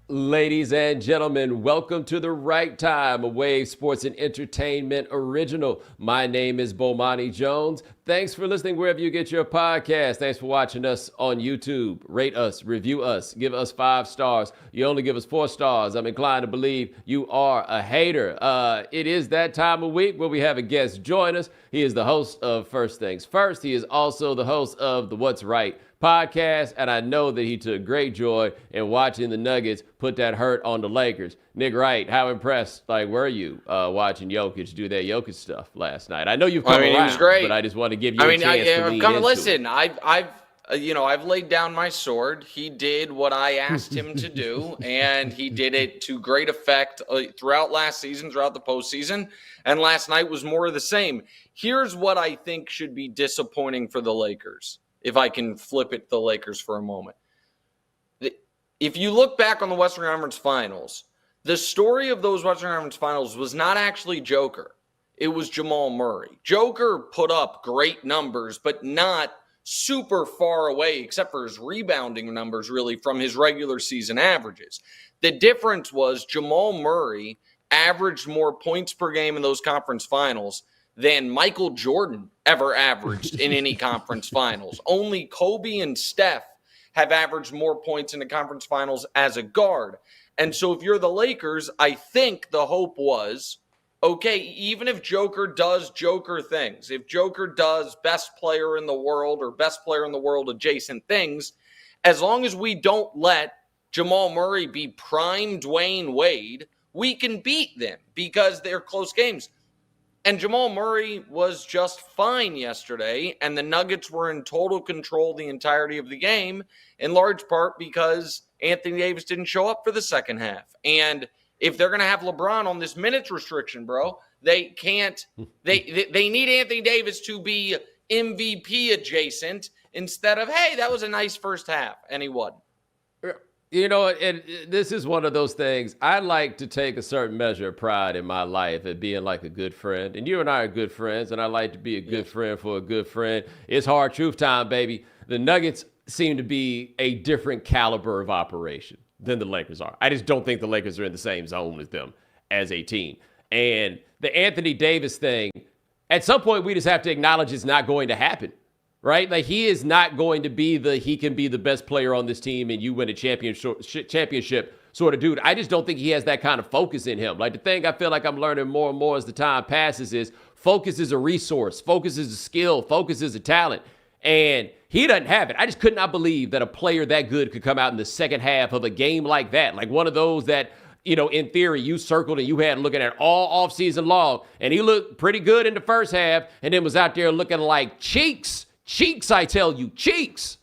Ladies and gentlemen, welcome to the right time, a Wave Sports and Entertainment original. My name is Bomani Jones. Thanks for listening wherever you get your podcast. Thanks for watching us on YouTube. Rate us, review us, give us 5 stars. You only give us 4 stars. I'm inclined to believe you are a hater. It is that time of week where we have a guest join us. He is the host of First Things First. He is also the host of the What's Right podcast, and I know that he took great joy in watching the Nuggets put that hurt on the Lakers. Nick Wright, how impressed were you watching Jokic do that Jokic stuff last night? I know you've come around, he was great. But I just want to give you a chance to lean into listen, it. I've laid down my sword. He did what I asked him to do, and he did it to great effect throughout last season, throughout the postseason, and last night was more of the same. Here's what I think should be disappointing for the Lakers, if I can flip it to the Lakers for a moment. If you look back on the Western Conference Finals, the story of those Western Conference Finals was not actually Joker. It was Jamal Murray. Joker put up great numbers, but not super far away, except for his rebounding numbers, really, from his regular season averages. The difference was Jamal Murray averaged more points per game in those conference finals than Michael Jordan ever averaged in any conference finals. Only Kobe and Steph have averaged more points in the conference finals as a guard. And so if you're the Lakers, I think the hope was, okay, even if Joker does Joker things, if Joker does best player in the world or best player in the world adjacent things, as long as we don't let Jamal Murray be prime Dwayne Wade, we can beat them because they're close games. And Jamal Murray was just fine yesterday, and the Nuggets were in total control the entirety of the game, in large part because Anthony Davis didn't show up for the second half. And if they're going to have LeBron on this minutes restriction, bro, they can't. They need Anthony Davis to be MVP adjacent instead of, hey, that was a nice first half, and he wasn't. You know, and this is one of those things. I like to take a certain measure of pride in my life at being like a good friend. And you and I are good friends, and I like to be a good friend for a good friend. It's hard truth time, baby. The Nuggets seem to be a different caliber of operation than the Lakers are. I just don't think the Lakers are in the same zone as them as a team. And the Anthony Davis thing, at some point, we just have to acknowledge it's not going to happen. Right? Like, he is not going to be he can be the best player on this team and you win a championship sort of dude. I just don't think he has that kind of focus in him. Like, the thing I feel like I'm learning more and more as the time passes is focus is a resource. Focus is a skill. Focus is a talent. And he doesn't have it. I just could not believe that a player that good could come out in the second half of a game like that. Like one of those that, you know, in theory, you circled and you had looking at all offseason long. And he looked pretty good in the first half and then was out there looking like cheeks. Cheeks, I tell you, cheeks.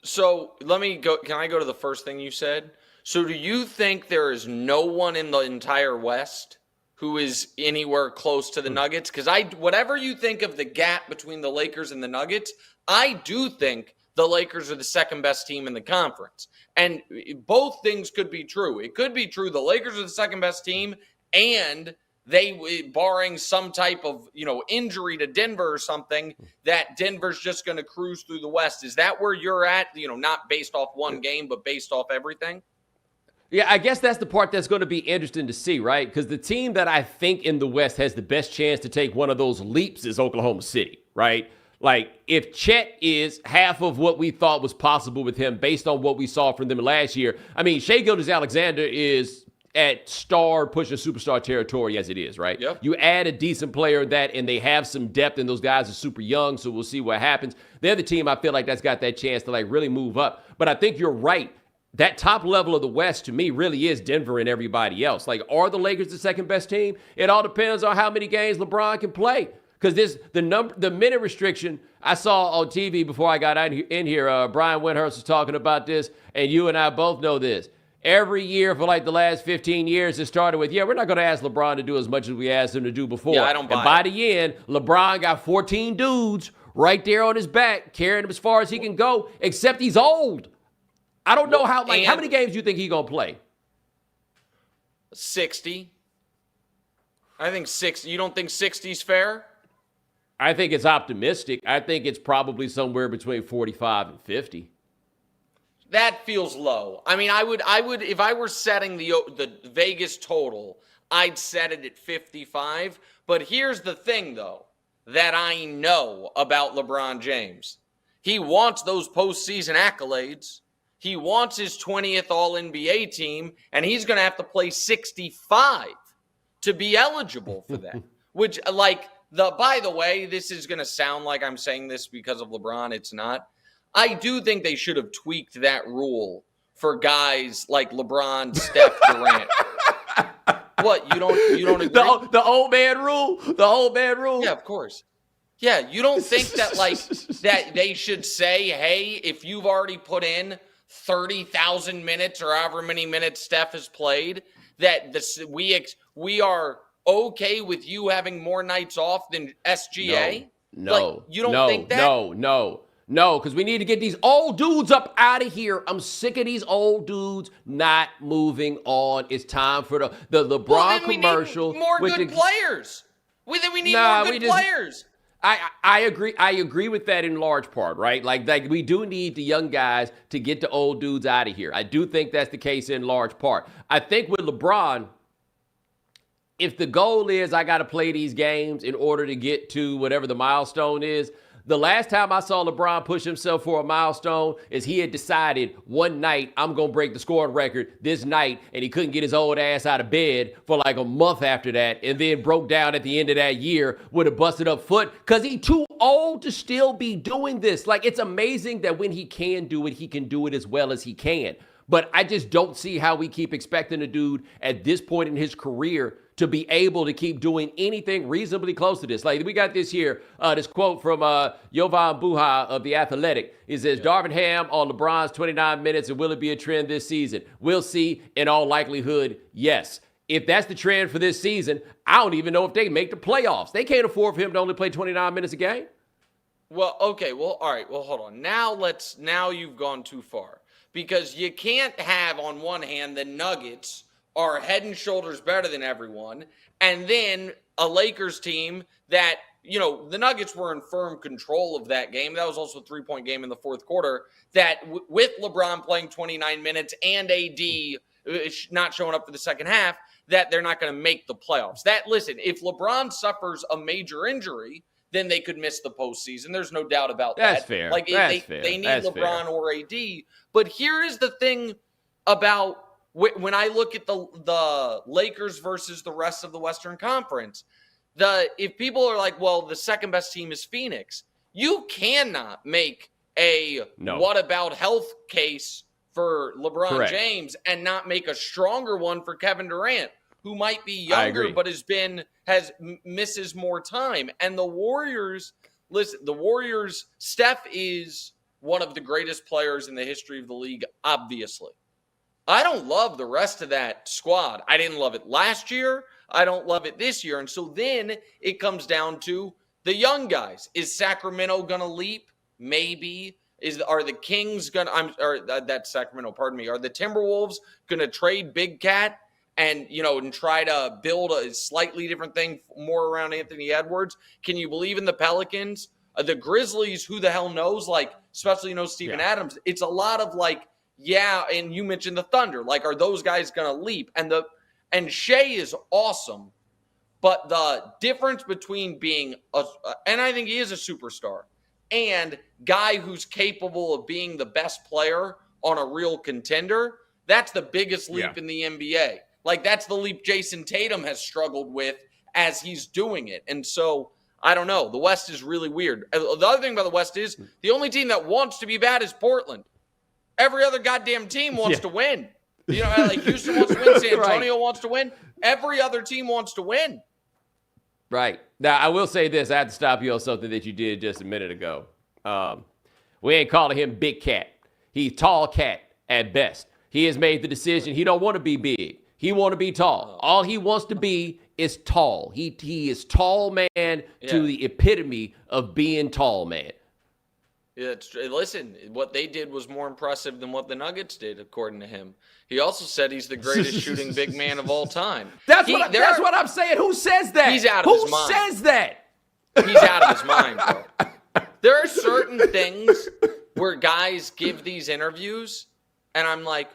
So let me go. Can I go to the first thing you said? So do you think there is no one in the entire West who is anywhere close to the Nuggets? Because whatever you think of the gap between the Lakers and the Nuggets, I do think the Lakers are the second best team in the conference. And both things could be true. It could be true the Lakers are the second best team and they, barring some type of, injury to Denver or something, that Denver's just going to cruise through the West. Is that where you're at? Not based off one game, but based off everything? Yeah, I guess that's the part that's going to be interesting to see, right? Because the team that I think in the West has the best chance to take one of those leaps is Oklahoma City, right? Like, if Chet is half of what we thought was possible with him based on what we saw from them last year, I mean, Shai Gilgeous-Alexander is at star, pushing superstar territory as it is, right? Yep. You add a decent player that, and they have some depth, and those guys are super young, so we'll see what happens. They're the team I feel like that's got that chance to, really move up. But I think you're right. That top level of the West, to me, really is Denver and everybody else. Like, are the Lakers the second best team? It all depends on how many games LeBron can play. Because the minute restriction I saw on TV before I got in here, Brian Windhurst was talking about this, and you and I both know this. Every year for the last 15 years, it started with, we're not going to ask LeBron to do as much as we asked him to do before. Yeah, I don't buy And by the end, LeBron got 14 dudes right there on his back, carrying him as far as he can go, except he's old. I don't know how many games do you think he's going to play? 60. I think 60. You don't think 60 is fair? I think it's optimistic. I think it's probably somewhere between 45 and 50. That feels low. I mean, I would if I were setting the Vegas total, I'd set it at 55. But here's the thing, though, that I know about LeBron James. He wants those postseason accolades. He wants his 20th All-NBA team, and he's going to have to play 65 to be eligible for that. Which, by the way, this is going to sound like I'm saying this because of LeBron. It's not. I do think they should have tweaked that rule for guys like LeBron, Steph, Durant. What, you don't agree? The old man rule? The old man rule? Yeah, of course. Yeah, you don't think that that they should say, hey, if you've already put in 30,000 minutes or however many minutes Steph has played, that we are okay with you having more nights off than SGA? No. You don't think that? No, because we need to get these old dudes up out of here. I'm sick of these old dudes not moving on. It's time for the LeBron commercial. We need more good players. We need more good players. I agree. I agree with that in large part, right? Like we do need the young guys to get the old dudes out of here. I do think that's the case in large part. I think with LeBron, if the goal is I got to play these games in order to get to whatever the milestone is, the last time I saw LeBron push himself for a milestone is he had decided one night I'm going to break the scoring record this night, and he couldn't get his old ass out of bed for like a month after that, and then broke down at the end of that year with a busted up foot because he's too old to still be doing this. Like, it's amazing that when he can do it, he can do it as well as he can. But I just don't see how we keep expecting a dude at this point in his career to be able to keep doing anything reasonably close to this. Like, we got this here, this quote from Jovan Buha of The Athletic. It says, Darvin Ham on LeBron's 29 minutes, and will it be a trend this season? We'll see. In all likelihood, yes. If that's the trend for this season, I don't even know if they make the playoffs. They can't afford for him to only play 29 minutes a game. Well, okay. Well, all right. Well, hold on. Now you've gone too far. Because you can't have, on one hand, the Nuggets are head and shoulders better than everyone, and then a Lakers team that, the Nuggets were in firm control of that game. That was also a 3-point game in the fourth quarter, that with LeBron playing 29 minutes and AD not showing up for the second half, that they're not going to make the playoffs. Listen, if LeBron suffers a major injury, then they could miss the postseason. There's no doubt about that. That's fair. They need LeBron or AD. But here is the thing about when I look at the Lakers versus the rest of the Western Conference, if people are like, well, the second best team is Phoenix, you cannot make a what about health case for LeBron James and not make a stronger one for Kevin Durant, who might be younger but misses more time. And the Warriors, Steph is one of the greatest players in the history of the league, obviously. I don't love the rest of that squad. I didn't love it last year. I don't love it this year. And so then it comes down to the young guys. Is Sacramento going to leap? Maybe. Are the Kings going to, that's Sacramento, pardon me. Are the Timberwolves going to trade Big Cat and try to build a slightly different thing more around Anthony Edwards? Can you believe in the Pelicans? The Grizzlies, who the hell knows? Especially Steven Adams. It's a lot of and you mentioned the Thunder. Are those guys going to leap? And Shea is awesome, but the difference between being and I think he is a superstar, and guy who's capable of being the best player on a real contender, that's the biggest leap in the NBA. That's the leap Jason Tatum has struggled with as he's doing it. And so, I don't know. The West is really weird. The other thing about the West is the only team that wants to be bad is Portland. Every other goddamn team wants to win. Houston wants to win. San Antonio wants to win. Every other team wants to win. Right. Now, I will say this. I have to stop you on something that you did just a minute ago. We ain't calling him Big Cat. He's Tall Cat at best. He has made the decision. He don't want to be big. He want to be tall. All he wants to be is tall. He is tall man to the epitome of being tall man. Listen, what they did was more impressive than what the Nuggets did, according to him. He also said he's the greatest shooting big man of all time. That's what I'm saying. Who says that? He's out of his mind. Who says that? He's out of his mind, bro. There are certain things where guys give these interviews And I'm like,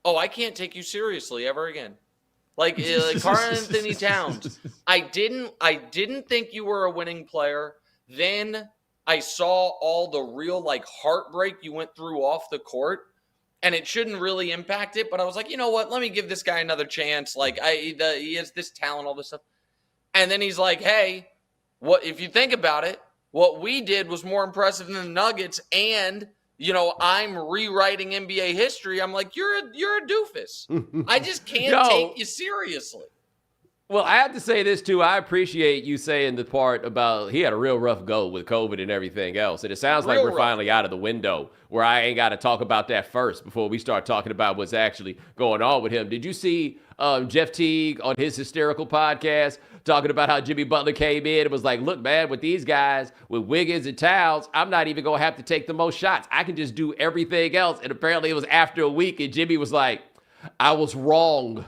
oh, I can't take you seriously ever again. Like Karl-Anthony Towns, I didn't think you were a winning player. Then I saw all the real like heartbreak you went through off the court, and it shouldn't really impact it. But I was like, you know what? Let me give this guy another chance. Like he has this talent, all this stuff. And then he's like, hey, what if you think about it? What we did was more impressive than the Nuggets, and I'm rewriting NBA history. I'm like, you're a doofus. I just can't take you seriously. Well, I have to say this, too. I appreciate you saying the part about he had a real rough go with COVID and everything else. And it sounds like we're finally out of the window where I ain't got to talk about that first before we start talking about what's actually going on with him. Did you see Jeff Teague on his hysterical podcast talking about how Jimmy Butler came in and was like, look, man, with these guys, with Wiggins and Towns, I'm not even going to have to take the most shots. I can just do everything else. And apparently it was after a week, and Jimmy was like, I was wrong.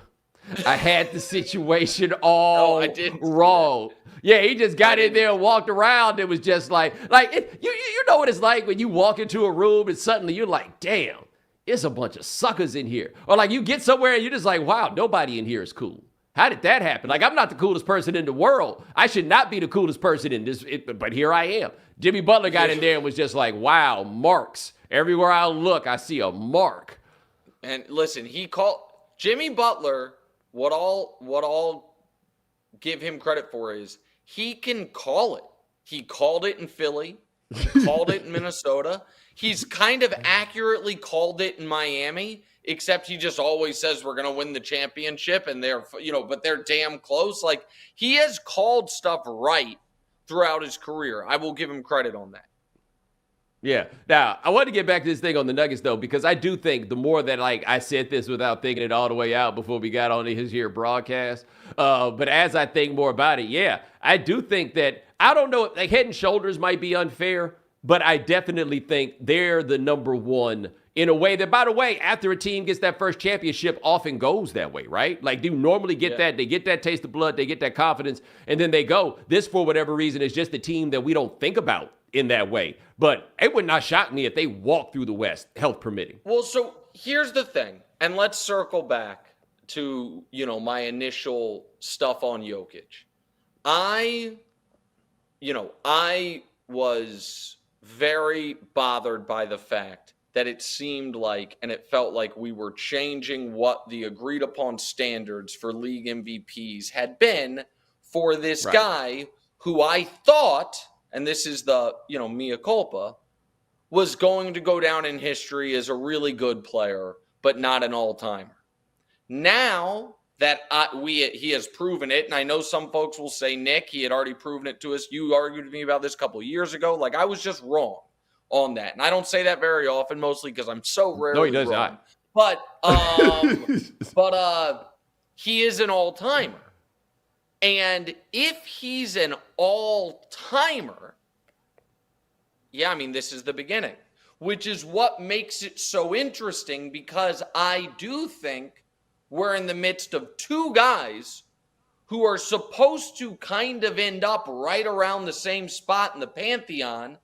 I had the situation all wrong. Yeah, he just got in there and walked around. It was just like you know what it's like when you walk into a room and suddenly you're like, damn, it's a bunch of suckers in here. Or like you get somewhere and you're just like, wow, nobody in here is cool. How did that happen? Like, I'm not the coolest person in the world. I should not be the coolest person in this, but here I am. Jimmy Butler got in there and was just like, wow, marks. Everywhere I look, I see a mark. And listen, he called Jimmy Butler. What I'll give him credit for is he can call it. He called it in Philly. He called it in Minnesota. He's kind of accurately called it in Miami, except he just always says we're going to win the championship, and but they're damn close. Like, he has called stuff right throughout his career. I will give him credit on that. Yeah. Now, I want to get back to this thing on the Nuggets, though, because I do think the more that, I said this without thinking it all the way out before we got on his here broadcast, but as I think more about it, yeah, I do think that, I don't know, like Head and Shoulders might be unfair, but I definitely think they're the number one in a way that, by the way, after a team gets that first championship, often goes that way, right? Like, they normally get that. They get that taste of blood. They get that confidence, and then they go. This, for whatever reason, is just a team that we don't think about in that way. But it would not shock me if they walk through the West, health permitting. Well, so here's the thing, and let's circle back to, my initial stuff on Jokic. I was very bothered by the fact that it seemed like, and it felt like we were changing what the agreed upon standards for league MVPs had been for this guy who I thought, and this is the, mea culpa, was going to go down in history as a really good player, but not an all-timer. Now that he has proven it, and I know some folks will say, Nick, he had already proven it to us. You argued with me about this a couple of years ago. Like, I was just wrong on that. And I don't say that very often, mostly because I'm so rarely wrong. But he is an all-timer. And if he's an all-timer, this is the beginning, which is what makes it so interesting, because I do think we're in the midst of two guys who are supposed to kind of end up right around the same spot in the pantheon,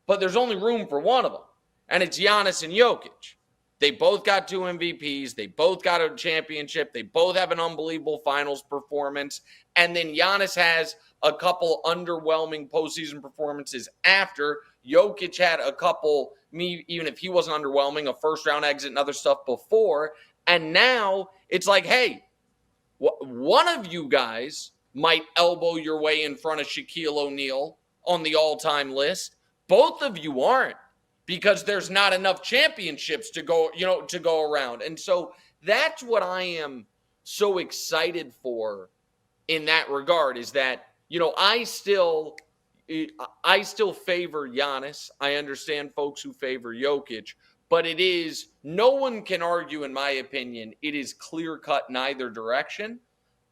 but there's only room for one of them, and it's Giannis and Jokic. They both got 2 MVPs. They both got a championship. They both have an unbelievable finals performance. And then Giannis has a couple underwhelming postseason performances after. Jokic had a couple, even if he wasn't underwhelming, a first-round exit and other stuff before. And now it's like, hey, one of you guys might elbow your way in front of Shaquille O'Neal on the all-time list. Both of you aren't, because there's not enough championships to go around. And so that's what I am so excited for in that regard, is that, I still favor Giannis. I understand folks who favor Jokic, but it is, no one can argue, in my opinion, it is clear-cut in either direction,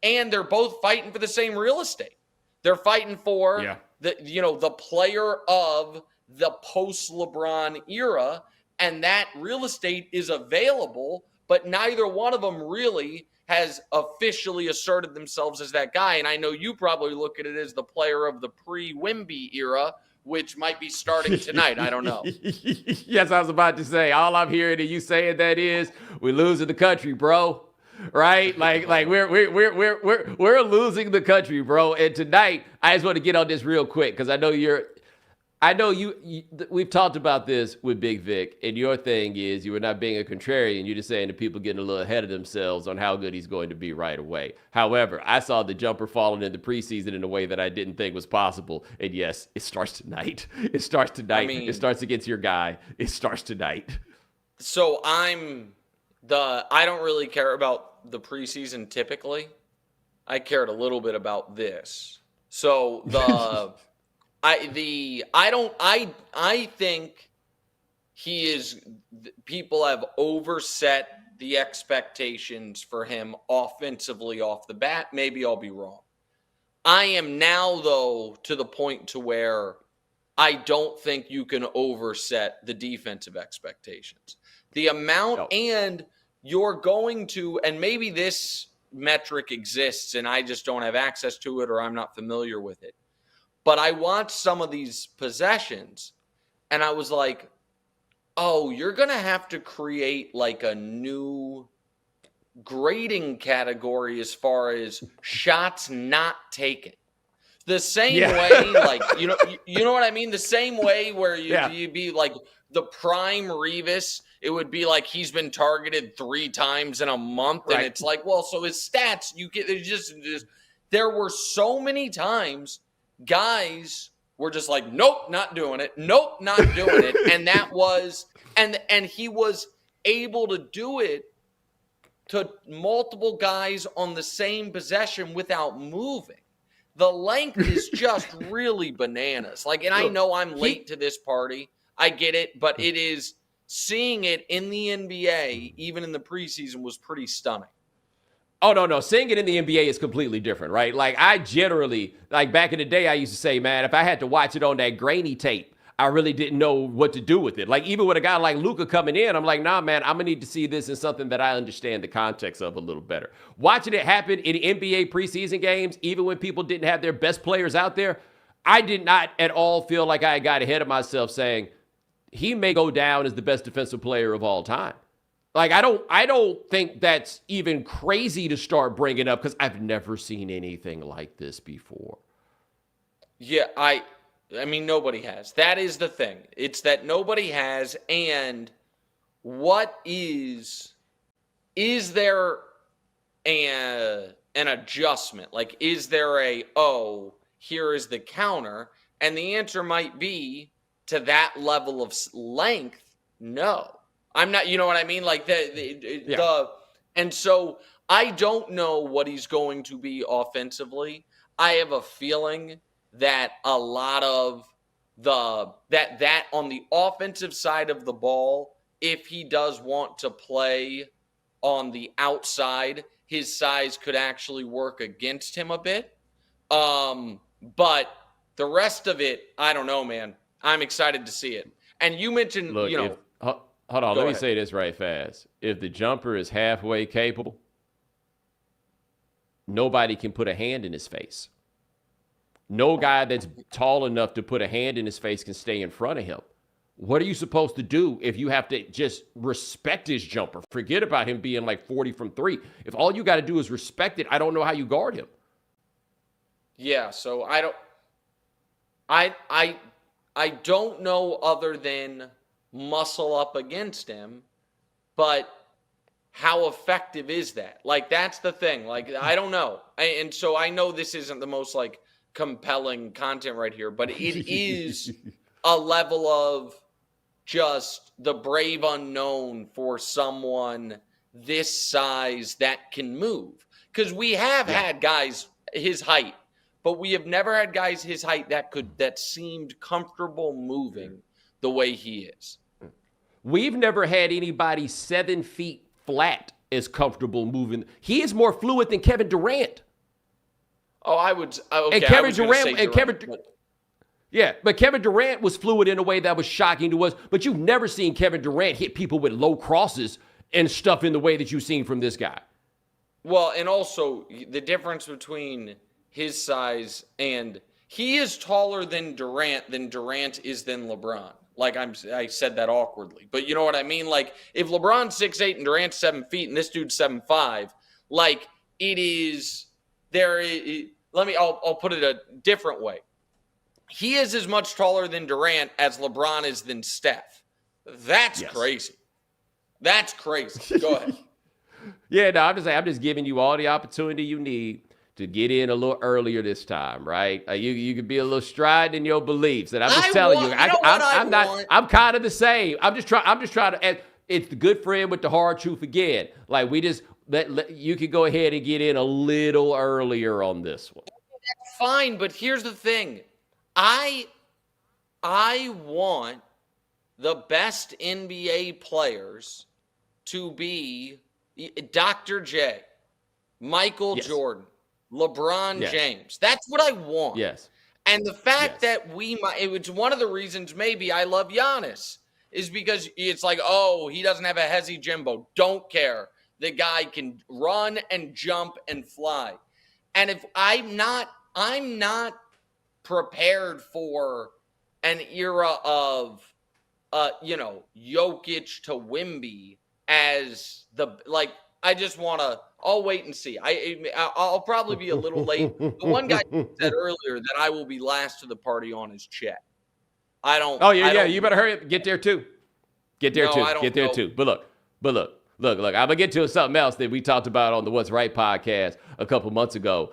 and they're both fighting for the same real estate. They're fighting for the player of the post-LeBron era, and that real estate is available, but neither one of them really has officially asserted themselves as that guy. And I know you probably look at it as the player of the pre-Wemby era, which might be starting tonight. I don't know. Yes, I was about to say, all I'm hearing you saying that is we're losing the country, bro. Right? Like we're losing the country, bro. And tonight, I just want to get on this real quick because I know we've talked about this with Big Vic, and your thing is you were not being a contrarian. You're just saying that people getting a little ahead of themselves on how good he's going to be right away. However, I saw the jumper falling in the preseason in a way that I didn't think was possible. And yes, it starts tonight. It starts tonight. It starts against your guy. It starts tonight. So I don't really care about the preseason typically. I cared a little bit about this. So I think people have overset the expectations for him offensively off the bat. Maybe I'll be wrong. I am now, though, to the point to where I don't think you can overset the defensive expectations. The amount, and you're going to, and maybe this metric exists and I just don't have access to it or I'm not familiar with it. But I watched some of these possessions and I was like, oh, you're going to have to create like a new grading category as far as shots not taken. The same way, like, you know what I mean? The same way where you'd be like the prime Revis, it would be like he's been targeted 3 times in a month. Right. And it's like, well, so his stats, there were so many times guys were just like, nope, not doing it. Nope, not doing it. And that was, and he was able to do it to multiple guys on the same possession without moving. The length is just really bananas. Like, and I know I'm late to this party. I get it, but it is, seeing it in the NBA, even in the preseason, was pretty stunning. Oh, no. Seeing it in the NBA is completely different, right? Like, I generally, like back in the day, I used to say, man, if I had to watch it on that grainy tape, I really didn't know what to do with it. Like, even with a guy like Luka coming in, I'm like, nah, man, I'm going to need to see this in something that I understand the context of a little better. Watching it happen in NBA preseason games, even when people didn't have their best players out there, I did not at all feel like I got ahead of myself saying, he may go down as the best defensive player of all time. Like, I don't think that's even crazy to start bringing up because I've never seen anything like this before. Yeah, I mean, nobody has. That is the thing. It's that nobody has. And what is there an adjustment? Like, is there here is the counter? And the answer might be, to that level of length, no. I'm not, you know what I mean? Like and so I don't know what he's going to be offensively. I have a feeling that a lot of that on the offensive side of the ball, if he does want to play on the outside, his size could actually work against him a bit. But the rest of it, I don't know, man. I'm excited to see it. And you mentioned, hold on, let me say this right fast. If the jumper is halfway capable, nobody can put a hand in his face. No guy that's tall enough to put a hand in his face can stay in front of him. What are you supposed to do if you have to just respect his jumper? Forget about him being like 40 from 3. If all you got to do is respect it, I don't know how you guard him. Yeah, so I don't know other than muscle up against him, but how effective is that? Like, that's the thing. Like, I don't know. And so I know this isn't the most, like, compelling content right here, but it is a level of just the brave unknown for someone this size that can move. Because we have had guys his height, but we have never had guys his height that seemed comfortable moving the way he is. We've never had anybody 7 feet flat as comfortable moving. He is more fluid than Kevin Durant. Oh, I would. Okay, and Kevin Durant. But Kevin Durant was fluid in a way that was shocking to us. But you've never seen Kevin Durant hit people with low crosses and stuff in the way that you've seen from this guy. Well, and also the difference between his size and He is taller than Durant is than LeBron. Like I said that awkwardly, but you know what I mean? Like if LeBron's 6'8" and Durant's 7 feet and this dude's 7'5", like it is there. I'll put it a different way. He is as much taller than Durant as LeBron is than Steph. That's crazy. That's crazy. Go ahead. Yeah, no, I'm just giving you all the opportunity you need to get in a little earlier this time, right? You could be a little strident in your beliefs, and I'm just telling you, I'm not. I'm kind of the same. I'm just trying to. And it's the good friend with the hard truth again. Like we just you could go ahead and get in a little earlier on this one. That's fine, but here's the thing. I want the best NBA players to be Dr. J, Michael Jordan, LeBron James. That's what I want. Yes. And the fact that it's one of the reasons maybe I love Giannis is because it's like, oh, he doesn't have a hezzy Jimbo. Don't care. The guy can run and jump and fly. And if I'm not prepared for an era of, Jokic to Wemby as I just want to, I'll wait and see. I'll probably be a little late. The one guy said earlier that I will be last to the party on his Chet. You better hurry up. Get there too. Get there too. But look. I'm going to get to something else that we talked about on the What's Right podcast a couple months ago,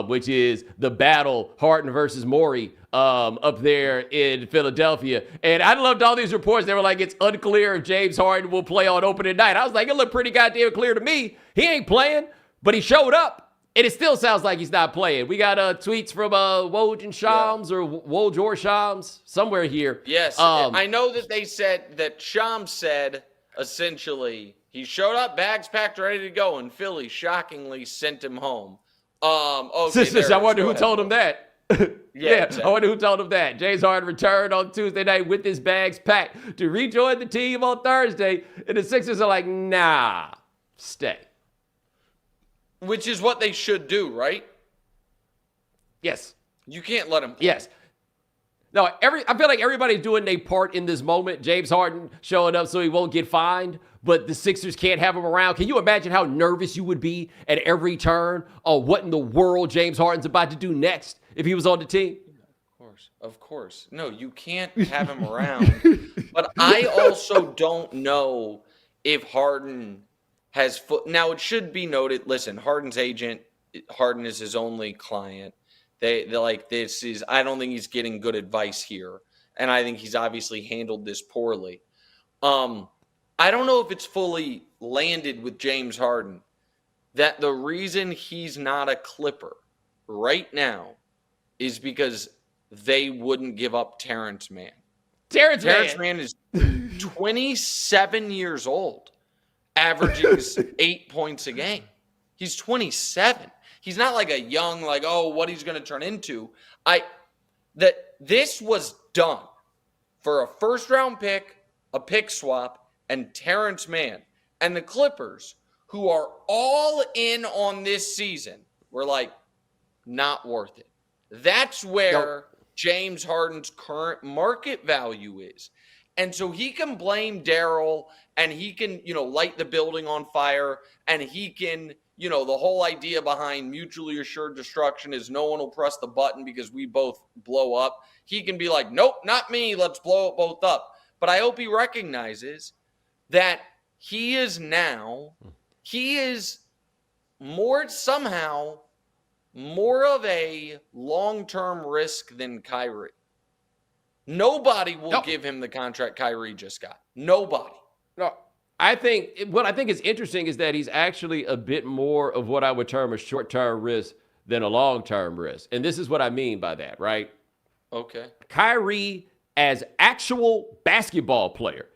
which is the battle Harden versus Morey up there in Philadelphia. And I loved all these reports. They were like, it's unclear if James Harden will play on opening night. I was like, it looked pretty goddamn clear to me. He ain't playing, but he showed up. And it still sounds like he's not playing. We got tweets from Woj and Shams or Woj or Shams somewhere here. Yes, I know that they said that Shams said essentially – he showed up, bags packed, ready to go, and Philly shockingly sent him home. I wonder who told him that. Exactly. I wonder who told him that. James Harden returned on Tuesday night with his bags packed to rejoin the team on Thursday, and the Sixers are like, nah, stay. Which is what they should do, right? Yes. You can't let him play. Yes. No, I feel like everybody's doing their part in this moment. James Harden showing up so he won't get fined, but the Sixers can't have him around. Can you imagine how nervous you would be at every turn on what in the world James Harden's about to do next if he was on the team? Of course. No, you can't have him around. But I also don't know if Harden has Now, it should be noted, listen, Harden's agent, Harden is his only client. They're like, I don't think he's getting good advice here. And I think he's obviously handled this poorly. I don't know if it's fully landed with James Harden that the reason he's not a Clipper right now is because they wouldn't give up Terrence Mann. Terrence Mann is 27 years old, averaging 8 points a game. He's 27. He's not like a young, what he's going to turn into. This was done for a first-round pick, a pick swap, and Terrence Mann. And the Clippers, who are all in on this season, were like, not worth it. That's where James Harden's current market value is. And so he can blame Daryl, and he can, light the building on fire, and he can... the whole idea behind mutually assured destruction is no one will press the button because we both blow up. He can be like, nope, not me. Let's blow it both up. But I hope he recognizes that he is somehow more of a long-term risk than Kyrie. Nobody will give him the contract Kyrie just got. Nobody. No. What I think is interesting is that he's actually a bit more of what I would term a short-term risk than a long-term risk. And this is what I mean by that, right? Okay. Kyrie, as actual basketball player,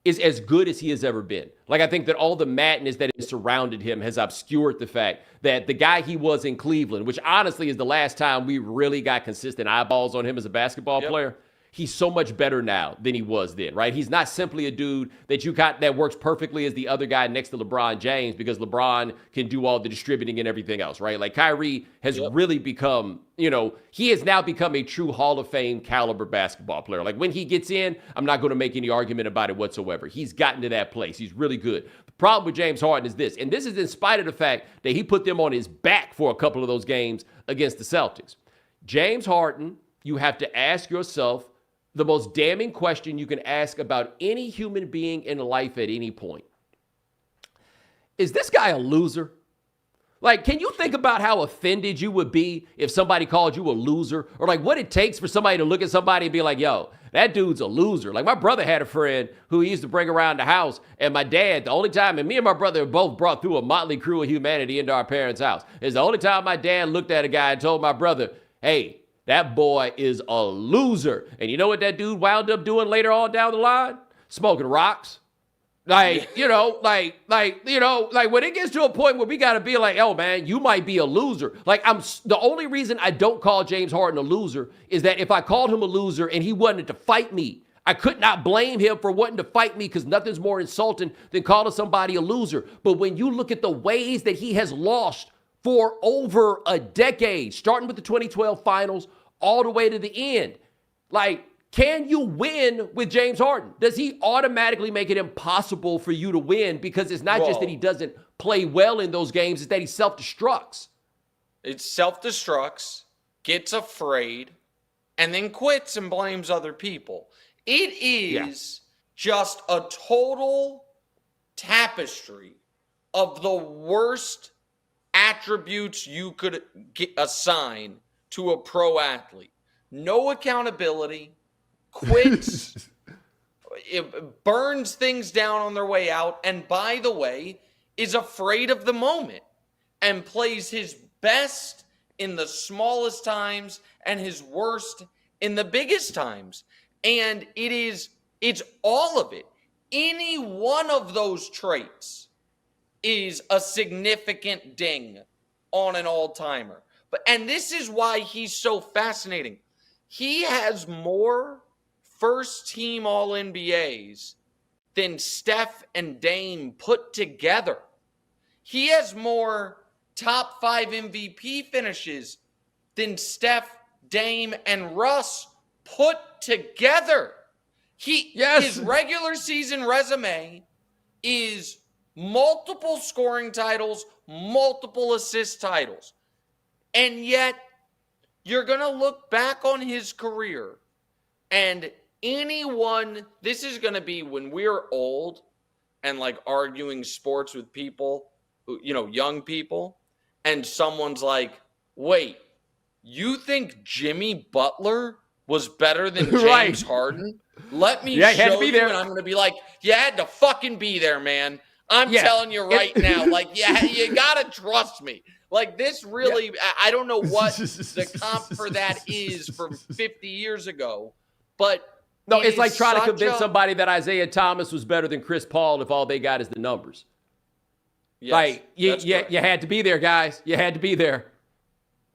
is as good as he has ever been. I think that all the madness that has surrounded him has obscured the fact that the guy he was in Cleveland, which honestly is the last time we really got consistent eyeballs on him as a basketball player, he's so much better now than he was then, right? He's not simply a dude that you got that works perfectly as the other guy next to LeBron James because LeBron can do all the distributing and everything else, right? Like Kyrie has really become, he has now become a true Hall of Fame caliber basketball player. Like when he gets in, I'm not going to make any argument about it whatsoever. He's gotten to that place. He's really good. The problem with James Harden is this, and this is in spite of the fact that he put them on his back for a couple of those games against the Celtics. James Harden, you have to ask yourself the most damning question you can ask about any human being in life at any point. Is this guy a loser? Like, can you think about how offended you would be if somebody called you a loser? Or like what it takes for somebody to look at somebody and be like, yo, that dude's a loser. Like my brother had a friend who he used to bring around the house, and my dad, the only time, and me and my brother both brought through a motley crew of humanity into our parents' house. It's the only time my dad looked at a guy and told my brother, hey, that boy is a loser. And you know what that dude wound up doing later on down the line? Smoking rocks. Like, like when it gets to a point where we got to be like, oh man, you might be a loser. Like the only reason I don't call James Harden a loser is that if I called him a loser and he wanted to fight me, I could not blame him for wanting to fight me because nothing's more insulting than calling somebody a loser. But when you look at the ways that he has lost for over a decade, starting with the 2012 finals, all the way to the end. Like, can you win with James Harden? Does he automatically make it impossible for you to win? Because it's not just that he doesn't play well in those games, it's that he self-destructs. It self-destructs, gets afraid, and then quits and blames other people. It is just a total tapestry of the worst attributes you could assign to a pro athlete. No accountability, quits, it burns things down on their way out, and by the way, is afraid of the moment and plays his best in the smallest times and his worst in the biggest times. And it's all of it. Any one of those traits is a significant ding on an all-timer. And this is why he's so fascinating. He has more first-team All-NBAs than Steph and Dame put together. He has more top 5 MVP finishes than Steph, Dame, and Russ put together. His regular season resume is multiple scoring titles, multiple assist titles. And yet, you're going to look back on his career, and this is going to be when we're old and like arguing sports with people, young people, and someone's like, wait, you think Jimmy Butler was better than James Harden? Let me show you, and I'm going to be like, you had to fucking be there, man. I'm telling you right now, like, you got to trust me. Like this really, I don't know what the comp for that is from 50 years ago, but no, it's like trying to convince somebody that Isaiah Thomas was better than Chris Paul if all they got is the numbers. Yes, like you had to be there, guys. You had to be there.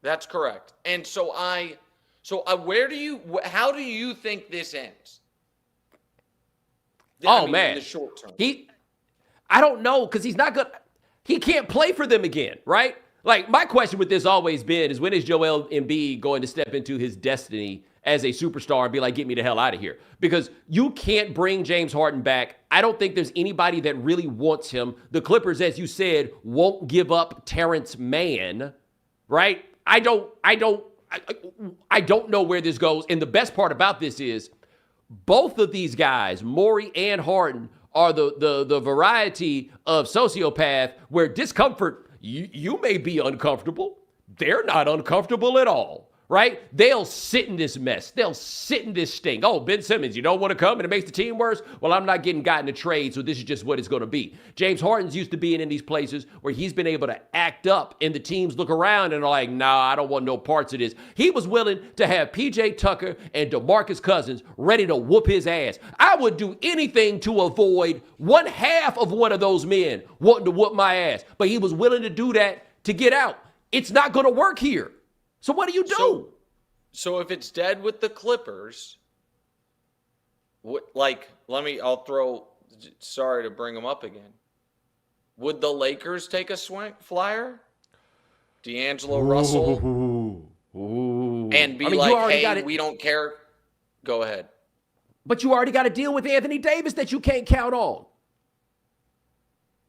That's correct. And how do you think this ends? Man, in the short term. I don't know, because he's not good. He can't play for them again, right? Like, my question with this always been is, when is Joel Embiid going to step into his destiny as a superstar and be like, get me the hell out of here? Because you can't bring James Harden back. I don't think there's anybody that really wants him. The Clippers, as you said, won't give up Terrence Mann, right? I don't know where this goes. And the best part about this is both of these guys, Morey and Harden, are the variety of sociopath where discomfort, you may be uncomfortable. They're not uncomfortable at all, right? They'll sit in this mess. They'll sit in this stink. Oh, Ben Simmons, you don't want to come and it makes the team worse? Well, I'm not getting gotten a trade, so this is just what it's going to be. James Harden's used to being in these places where he's been able to act up and the teams look around and are like, nah, I don't want no parts of this. He was willing to have PJ Tucker and DeMarcus Cousins ready to whoop his ass. I would do anything to avoid one half of one of those men wanting to whoop my ass, but he was willing to do that to get out. It's not going to work here. So what do you do? So if it's dead with the Clippers, Sorry to bring him up again. Would the Lakers take a flyer? D'Angelo Russell? And be hey, we don't care. Go ahead. But you already got to deal with Anthony Davis that you can't count on.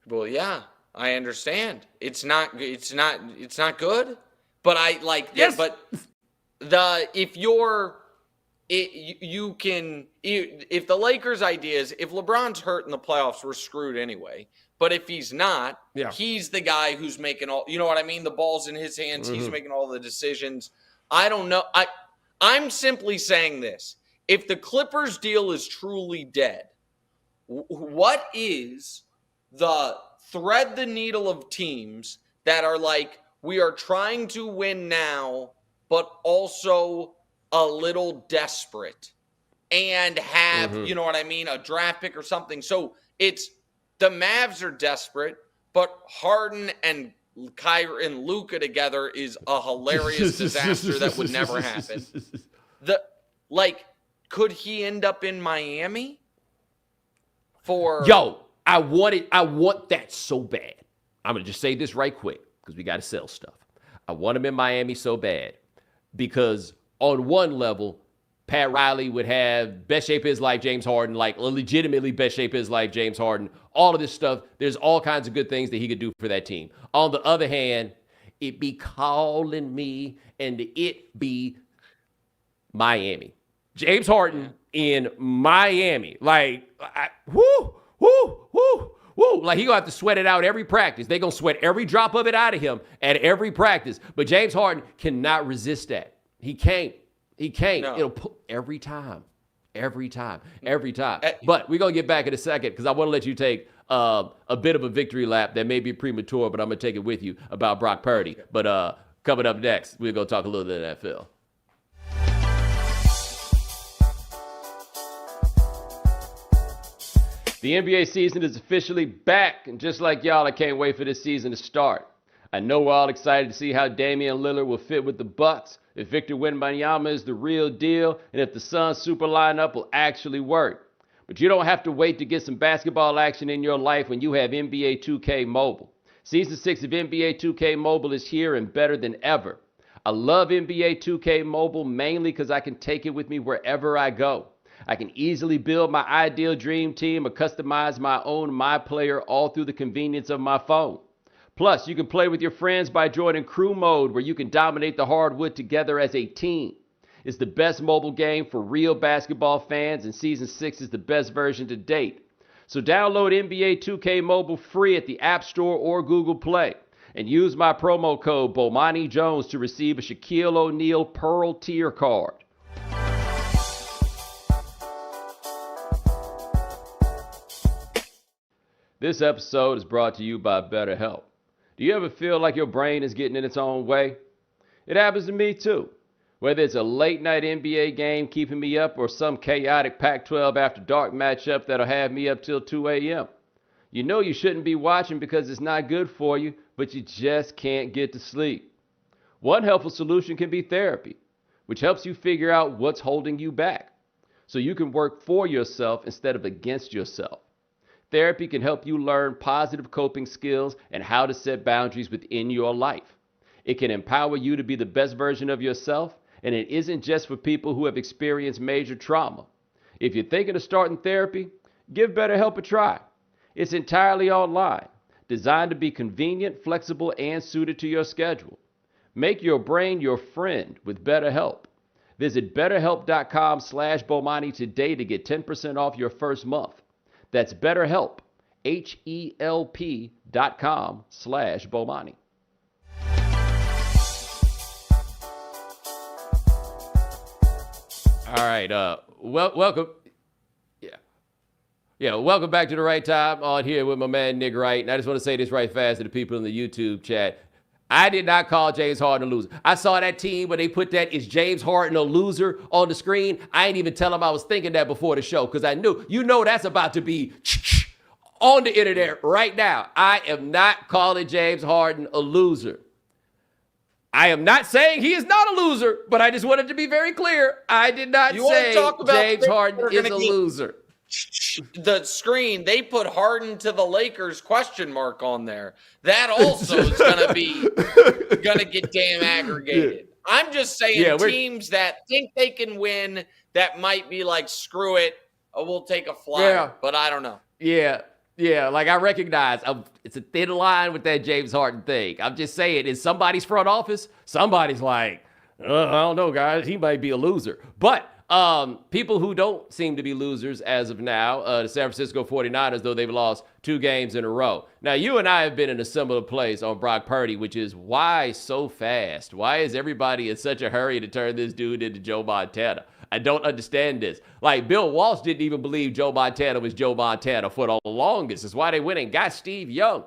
Well, yeah, I understand. It's not good. But yes. But if the Lakers' idea is if LeBron's hurt in the playoffs, we're screwed anyway. But if he's not, he's the guy who's making all, you know what I mean? The ball's in his hands. Mm-hmm. He's making all the decisions. I don't know. I'm simply saying this. If the Clippers deal is truly dead, what is the thread the needle of teams that are like, we are trying to win now, but also a little desperate and have, you know what I mean, a draft pick or something. So it's the Mavs are desperate, but Harden and Kyrie and Luka together is a hilarious disaster that would never happen. Could he end up in Miami? I want that so bad. I'm going to just say this right quick because we got to sell stuff. I want him in Miami so bad because on one level, Pat Riley would have best shape of his life, James Harden, like legitimately best shape of his life, James Harden, all of this stuff. There's all kinds of good things that he could do for that team. On the other hand, it be calling me and it be Miami. James Harden in Miami. Like, whoo. Like, he going to have to sweat it out every practice. They're going to sweat every drop of it out of him at every practice. But James Harden cannot resist that. He can't. No. It'll pull every time. But we're going to get back in a second because I want to let you take a bit of a victory lap that may be premature, but I'm going to take it with you about Brock Purdy. But coming up next, we're going to talk a little bit of NFL. The NBA season is officially back, and just like y'all, I can't wait for this season to start. I know we're all excited to see how Damian Lillard will fit with the Bucks, if Victor Wembanyama is the real deal, and if the Suns super lineup will actually work. But you don't have to wait to get some basketball action in your life when you have NBA 2K Mobile. Season 6 of NBA 2K Mobile is here and better than ever. I love NBA 2K Mobile mainly because I can take it with me wherever I go. I can easily build my ideal dream team or customize my own My Player all through the convenience of my phone. Plus, you can play with your friends by joining Crew Mode, where you can dominate the hardwood together as a team. It's the best mobile game for real basketball fans, and Season 6 is the best version to date. So download NBA 2K Mobile free at the App Store or Google Play, and use my promo code Bomani Jones to receive a Shaquille O'Neal Pearl Tier card. This episode is brought to you by BetterHelp. Do you ever feel like your brain is getting in its own way? It happens to me too. Whether it's a late night NBA game keeping me up or some chaotic Pac-12 after dark matchup that'll have me up till 2 a.m. You know you shouldn't be watching because it's not good for you, but you just can't get to sleep. One helpful solution can be therapy, which helps you figure out what's holding you back so you can work for yourself instead of against yourself. Therapy can help you learn positive coping skills and how to set boundaries within your life. It can empower you to be the best version of yourself, and it isn't just for people who have experienced major trauma. If you're thinking of starting therapy, give BetterHelp a try. It's entirely online, designed to be convenient, flexible, and suited to your schedule. Make your brain your friend with BetterHelp. Visit BetterHelp.com/Bomani today to get 10% off your first month. That's BetterHelp, HELP.com/Bomani. All right, welcome. Welcome back to the Right Time on here with my man Nick Wright. And I just want to say this right fast to the people in the YouTube chat. I did not call James Harden a loser. I saw that team where they put that "is James Harden a loser" on the screen. I ain't even tell him I was thinking that before the show because I knew, that's about to be on the internet right now. I am not calling James Harden a loser. I am not saying he is not a loser, but I just wanted to be very clear. I did not say James Harden is a loser. The screen, they put Harden to the Lakers question mark on there. That also is going to get damn aggregated. I'm just saying teams that think they can win that might be like, screw it, we'll take a flyer, but I don't know. Yeah, like I recognize it's a thin line with that James Harden thing. I'm just saying, in somebody's front office, somebody's like, I don't know, guys, he might be a loser. But people who don't seem to be losers as of now, the San Francisco 49ers, though they've lost 2 games in a row. Now, you and I have been in a similar place on Brock Purdy, which is why so fast? Why is everybody in such a hurry to turn this dude into Joe Montana? I don't understand this. Like, Bill Walsh didn't even believe Joe Montana was Joe Montana for the longest. That's why they went and got Steve Young.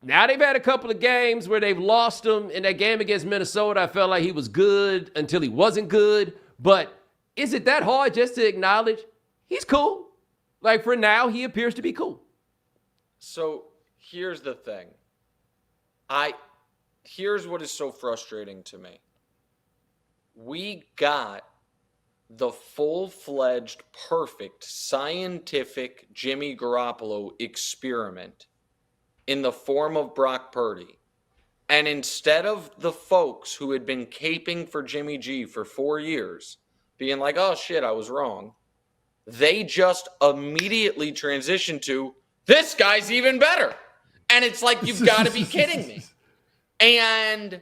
Now they've had a couple of games where they've lost him. In that game against Minnesota, I felt like he was good until he wasn't good. But is it that hard just to acknowledge he's cool? Like, for now, he appears to be cool. So here's the thing. Here's what is so frustrating to me. We got the full-fledged, perfect, scientific Jimmy Garoppolo experiment in the form of Brock Purdy. And instead of the folks who had been caping for Jimmy G for 4 years being like, oh shit, I was wrong, they just immediately transitioned to, this guy's even better. And it's like, you've got to be kidding me. And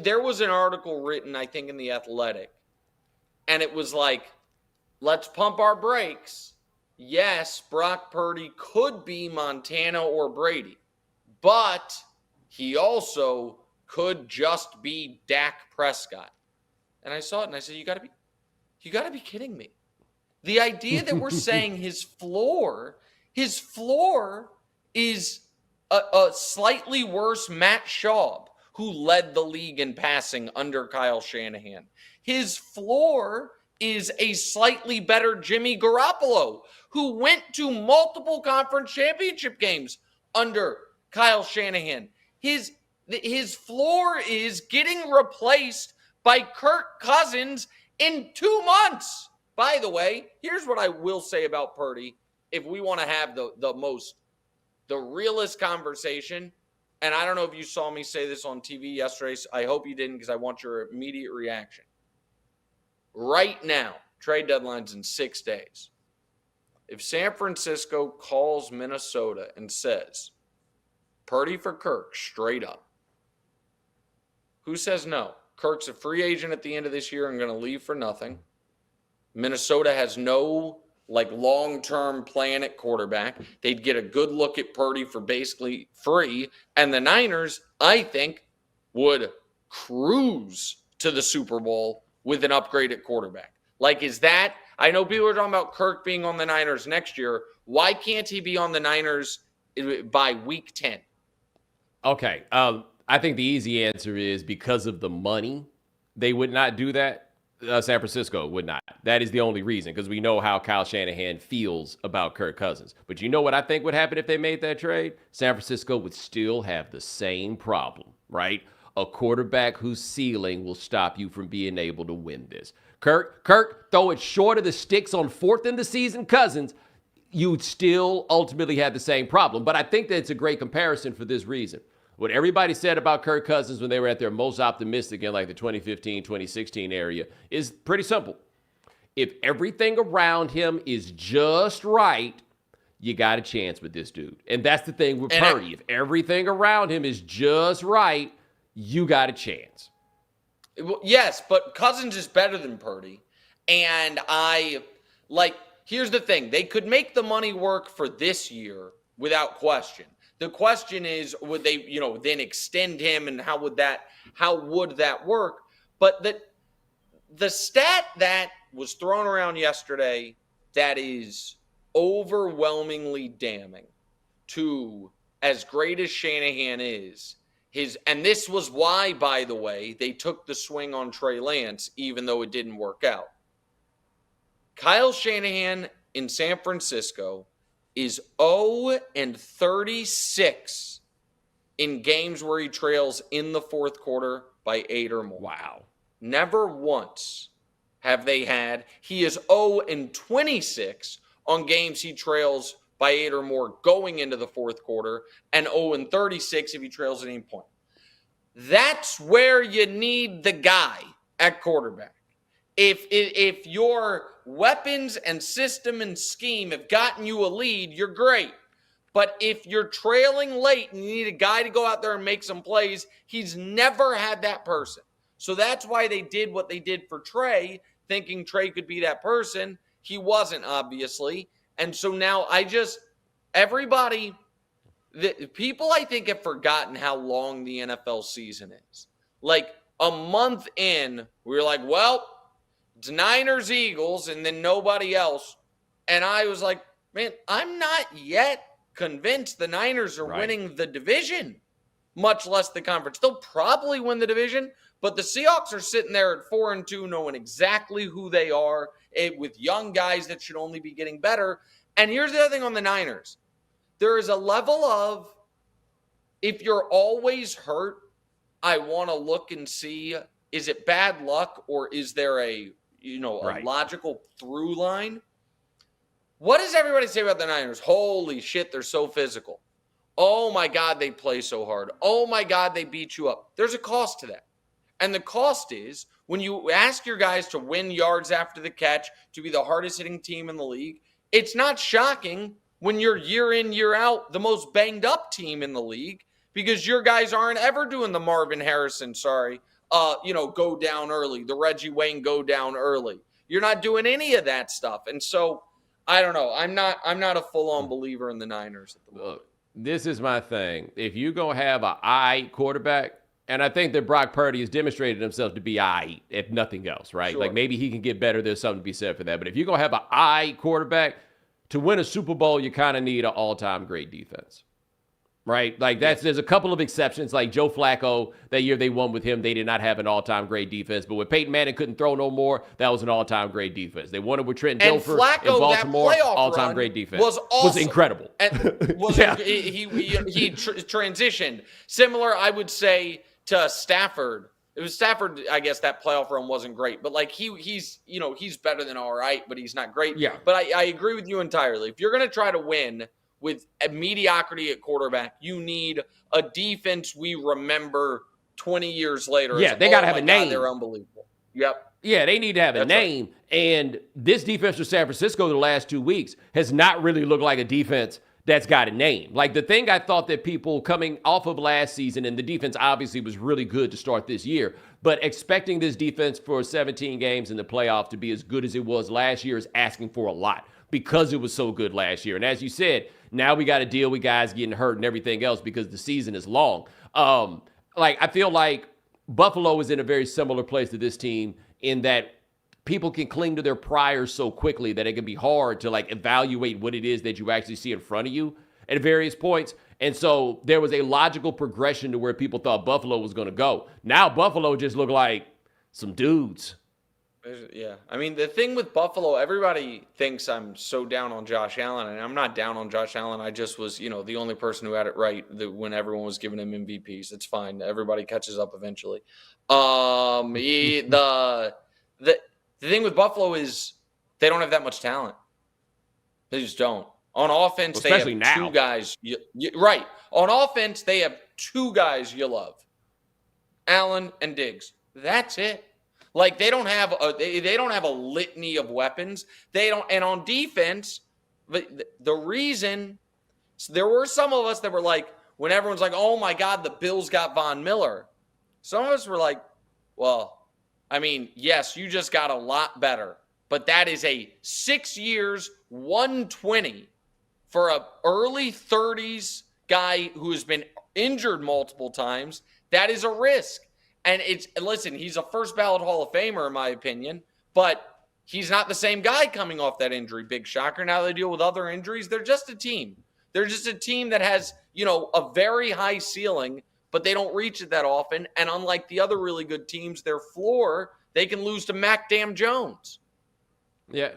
there was an article written, I think, in The Athletic, and it was like, let's pump our brakes. Yes, Brock Purdy could be Montana or Brady, but he also could just be Dak Prescott. And I saw it and I said, you gotta be kidding me. The idea that we're saying his floor is a slightly worse Matt Schaub, who led the league in passing under Kyle Shanahan. His floor is a slightly better Jimmy Garoppolo, who went to multiple conference championship games under Kyle Shanahan. His floor is getting replaced by Kirk Cousins in 2 months. By the way, here's what I will say about Purdy. If we want to have the realest conversation, and I don't know if you saw me say this on TV yesterday. So I hope you didn't, because I want your immediate reaction. Right now, trade deadline's in 6 days. If San Francisco calls Minnesota and says, Purdy for Kirk, straight up, who says no? Kirk's a free agent at the end of this year and going to leave for nothing. Minnesota has no long-term plan at quarterback. They'd get a good look at Purdy for basically free. And the Niners, I think, would cruise to the Super Bowl with an upgrade at quarterback. I know people are talking about Kirk being on the Niners next year. Why can't he be on the Niners by week 10? Okay. I think the easy answer is because of the money. They would not do that. San Francisco would not. That is the only reason, because we know how Kyle Shanahan feels about Kirk Cousins. But you know what I think would happen if they made that trade? San Francisco would still have the same problem, right? A quarterback whose ceiling will stop you from being able to win this. Kirk, throw it short of the sticks on 4th in the season Cousins, you'd still ultimately have the same problem. But I think that it's a great comparison for this reason. What everybody said about Kirk Cousins when they were at their most optimistic in the 2015, 2016 area is pretty simple. If everything around him is just right, you got a chance with this dude. And that's the thing with Purdy. If everything around him is just right, you got a chance. Yes, but Cousins is better than Purdy. And here's the thing. They could make the money work for this year without question. The question is, would they, then extend him, and how would that work? But the stat that was thrown around yesterday that is overwhelmingly damning to as great as Shanahan is, and this was why, by the way, they took the swing on Trey Lance, even though it didn't work out. Kyle Shanahan in San Francisco is 0-36 in games where he trails in the fourth quarter by 8 or more. Wow. Never once have they had. He is 0-26 on games he trails by 8 or more going into the fourth quarter, and 0-36 if he trails at any point. That's where you need the guy at quarterback. If your weapons and system and scheme have gotten you a lead, you're great. But if you're trailing late and you need a guy to go out there and make some plays, he's never had that person. So that's why they did what they did for Trey, thinking Trey could be that person. He wasn't, obviously. And so now people I think have forgotten how long the NFL season is. Like a month in, we were like, well, it's Niners, Eagles, and then nobody else. And I was like, man, I'm not yet convinced the Niners are winning the division, much less the conference. They'll probably win the division, but the Seahawks are sitting there at 4-2, knowing exactly who they are, with young guys that should only be getting better. And here's the other thing on the Niners. There is a level of, if you're always hurt, I want to look and see, is it bad luck or is there a logical through line? What does everybody say about the Niners? Holy shit, they're so physical. Oh my God, they play so hard. Oh my God, they beat you up. There's a cost to that. And the cost is when you ask your guys to win yards after the catch, to be the hardest hitting team in the league, it's not shocking when you're year in, year out, the most banged up team in the league, because your guys aren't ever doing the Marvin Harrison, go down early, the Reggie Wayne go down early. You're not doing any of that stuff. And so I don't know. I'm not a full-on believer in the Niners at the moment. Look, this is my thing. If you're going to have an quarterback, and I think that Brock Purdy has demonstrated himself to be if nothing else, right? Sure. Like maybe he can get better. There's something to be said for that. But if you're going to have an quarterback, to win a Super Bowl, you kind of need an all-time great defense, right? Like there's a couple of exceptions, like Joe Flacco. That year they won with him, they did not have an all-time great defense. But when Peyton Manning couldn't throw no more, that was an all-time great defense. They won it with Trent Dilfer in Baltimore. All-time great defense was awesome. Was incredible. And he transitioned similar, I would say, to Stafford. It was Stafford, I guess that playoff run wasn't great, but like he's better than all right, but he's not great. Yeah. But I agree with you entirely. If you're going to try to win with a mediocrity at quarterback, you need a defense we remember 20 years later. Yeah, they got to have a name. God, they're unbelievable. Yep. Yeah, they need to have a name. Right. And this defense for San Francisco the last 2 weeks has not really looked like a defense that's got a name. Like the thing I thought that people coming off of last season, and the defense obviously was really good to start this year, but expecting this defense for 17 games in the playoff to be as good as it was last year is asking for a lot because it was so good last year. And as you said, now we got to deal with guys getting hurt and everything else because the season is long. I feel like Buffalo is in a very similar place to this team in that people can cling to their priors so quickly that it can be hard to evaluate what it is that you actually see in front of you at various points. And so there was a logical progression to where people thought Buffalo was going to go. Now Buffalo just look like some dudes. Yeah. I mean, the thing with Buffalo, everybody thinks I'm so down on Josh Allen, and I'm not down on Josh Allen. I just was, the only person who had it right when everyone was giving him MVPs. It's fine. Everybody catches up eventually. The thing with Buffalo is they don't have that much talent. They just don't. On offense, they have two guys. Right. On offense, they have two guys you love, Allen and Diggs. That's it. Like they don't have a litany of weapons. They don't. And on defense, the reason there were some of us that were like, when everyone's like, "Oh my God, the Bills got Von Miller," some of us were like, "Well, I mean, yes, you just got a lot better, but that is a 6 years, 120 for a early 30s guy who has been injured multiple times. That is a risk." And listen, he's a first ballot Hall of Famer, in my opinion, but he's not the same guy coming off that injury. Big shocker. Now they deal with other injuries. They're just a team. They're just a team that has, a very high ceiling, but they don't reach it that often. And unlike the other really good teams, their floor, they can lose to Mac Damn Jones. Yeah.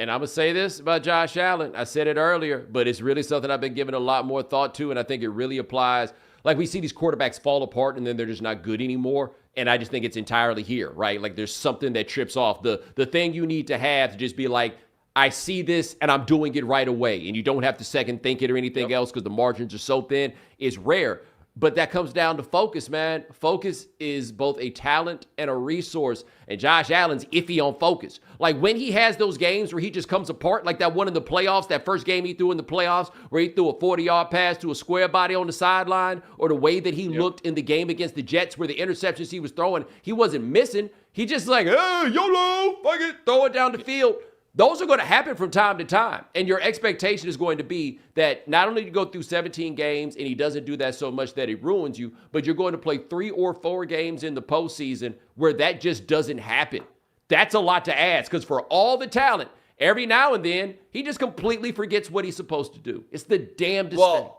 And I'm going to say this about Josh Allen. I said it earlier, but it's really something I've been giving a lot more thought to, and I think it really applies. Like, we see these quarterbacks fall apart, and then they're just not good anymore, and I just think it's entirely here, right? Like, there's something that trips off. The thing you need to have to just be like, I see this, and I'm doing it right away, and you don't have to second think it or anything else because the margins are so thin, is rare. But that comes down to focus, man. Focus is both a talent and a resource. And Josh Allen's iffy on focus. Like, when he has those games where he just comes apart, like that one in the playoffs, that first game he threw in the playoffs where he threw a 40-yard pass to a square body on the sideline, or the way that he looked in the game against the Jets where the interceptions he was throwing, he wasn't missing. He just like, hey, YOLO, fuck it, throw it down the field. Those are going to happen from time to time. And your expectation is going to be that not only you go through 17 games and he doesn't do that so much that it ruins you, but you're going to play 3 or 4 games in the postseason where that just doesn't happen. That's a lot to ask, because for all the talent, every now and then, he just completely forgets what he's supposed to do. It's the damnedest thing.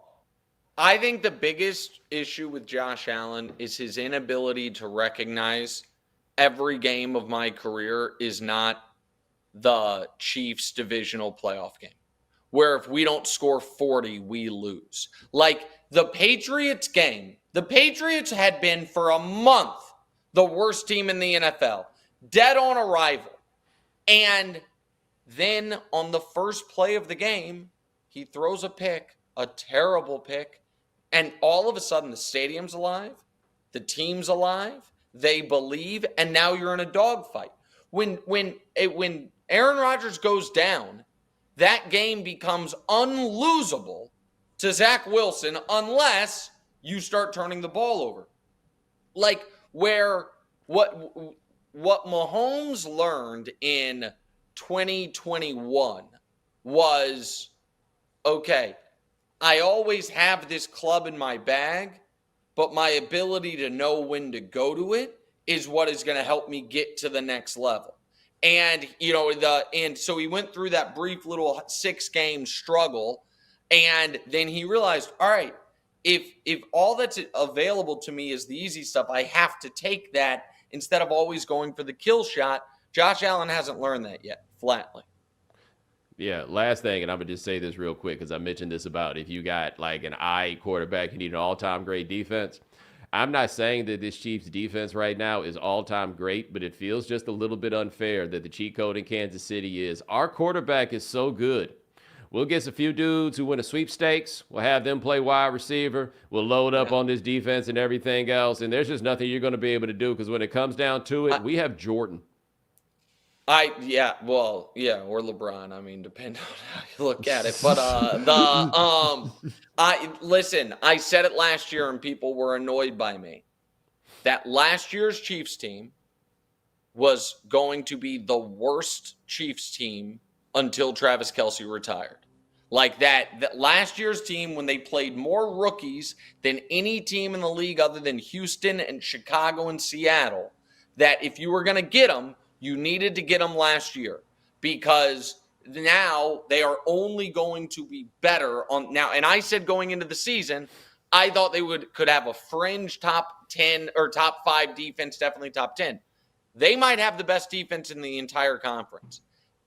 I think the biggest issue with Josh Allen is his inability to recognize every game of my career is not the Chiefs divisional playoff game, where if we don't score 40, we lose. Like the Patriots game, the Patriots had been for a month the worst team in the NFL, dead on arrival. And then on the first play of the game, he throws a pick, a terrible pick, and all of a sudden the stadium's alive, the team's alive, they believe, and now you're in a dogfight. When Aaron Rodgers goes down, that game becomes unlosable to Zach Wilson unless you start turning the ball over. Like where what Mahomes learned in 2021 was, okay, I always have this club in my bag, but my ability to know when to go to it is what is going to help me get to the next level. And, and so he went through that brief little 6-game struggle, and then he realized, all right, if all that's available to me is the easy stuff, I have to take that instead of always going for the kill shot. Josh Allen hasn't learned that yet, flatly. Yeah, last thing, and I'm going to just say this real quick because I mentioned this about if you got like an I quarterback, you need an all-time great defense. I'm not saying that this Chiefs defense right now is all-time great, but it feels just a little bit unfair that the cheat code in Kansas City is our quarterback is so good. We'll get a few dudes who win a sweepstakes. We'll have them play wide receiver. We'll load up on this defense and everything else, and there's just nothing you're going to be able to do because when it comes down to it, we have Jordan. Or LeBron. I mean, depending on how you look at it. But I said it last year, and people were annoyed by me. That last year's Chiefs team was going to be the worst Chiefs team until Travis Kelce retired. Like that last year's team, when they played more rookies than any team in the league other than Houston and Chicago and Seattle, that if you were going to get them, you needed to get them last year, because now they are only going to be better on now. And I said going into the season, I thought they could have a fringe top 10 or top 5 defense, definitely top 10. They might have the best defense in the entire conference.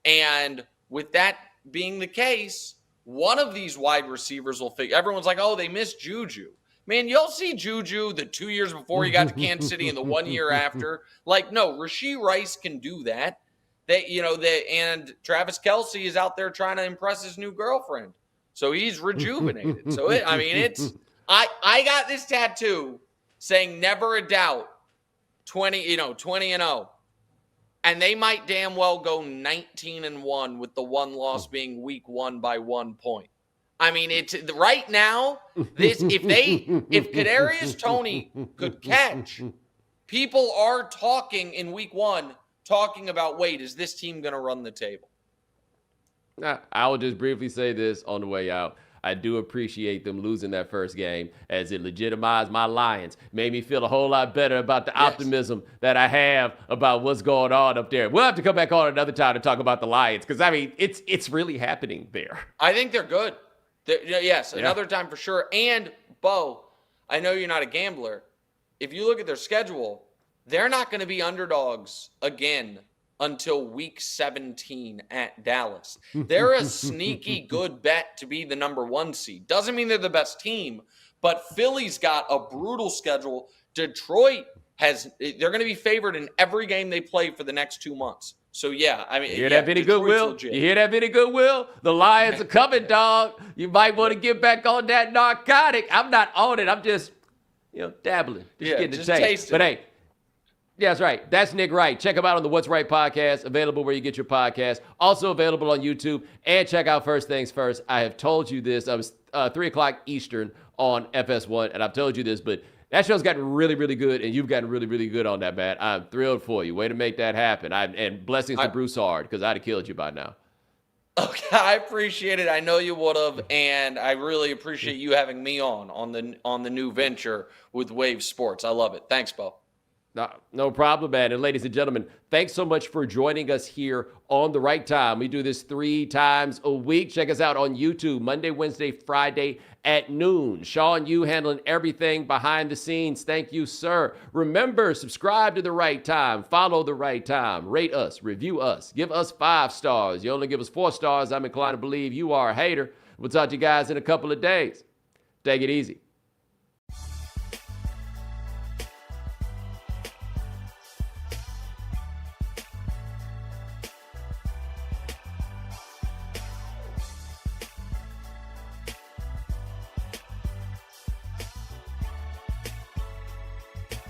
And with that being the case, one of these wide receivers will figure. Everyone's like, oh, they missed Juju. Man, you'll see Juju the 2 years before he got to Kansas City and the 1 year after. Like, no, Rashee Rice can do that. And Travis Kelce is out there trying to impress his new girlfriend. So he's rejuvenated. So, I got this tattoo saying never a doubt 20-0. And they might damn well go 19-1 with the one loss being week 1 by 1 point. I mean, it's right now. If Kadarius Toney could catch, people are talking in week 1, talking about, wait, is this team going to run the table? I will just briefly say this on the way out. I do appreciate them losing that first game, as it legitimized my Lions. Made me feel a whole lot better about the optimism that I have about what's going on up there. We'll have to come back on another time to talk about the Lions, because, I mean, it's really happening there. I think they're good. Another time for sure. And, Bo, I know you're not a gambler. If you look at their schedule, they're not going to be underdogs again until week 17 at Dallas. They're a sneaky good bet to be the number 1 seed. Doesn't mean they're the best team, but Philly's got a brutal schedule. Detroit they're going to be favored in every game they play for the next 2 months. So, yeah, I mean, you hear that, Vinny Goodwill? Legit. You hear that, Vinny Goodwill? The Lions are coming, dog. You might want to get back on that narcotic. I'm not on it. I'm just, dabbling. Just getting the taste. But, hey, yeah, that's right. That's Nick Wright. Check him out on the What's Right podcast, available where you get your podcast. Also available on YouTube. And check out First Things First. I have told you this. I was 3 o'clock Eastern on FS1, and I've told you this, but that show's gotten really, really good, and you've gotten really, really good on that, man. I'm thrilled for you. Way to make that happen. And blessings to Bruce Hard, because I'd have killed you by now. Okay, I appreciate it. I know you would have, and I really appreciate you having me on the new venture with Wave Sports. I love it. Thanks, Bo. No problem, man. And ladies and gentlemen, thanks so much for joining us here on The Right Time. We do this 3 times a week. Check us out on YouTube, Monday, Wednesday, Friday at noon. Sean, you handling everything behind the scenes. Thank you, sir. Remember, subscribe to The Right Time. Follow The Right Time. Rate us. Review us. Give us 5 stars. You only give us 4 stars. I'm inclined to believe you are a hater. We'll talk to you guys in a couple of days. Take it easy.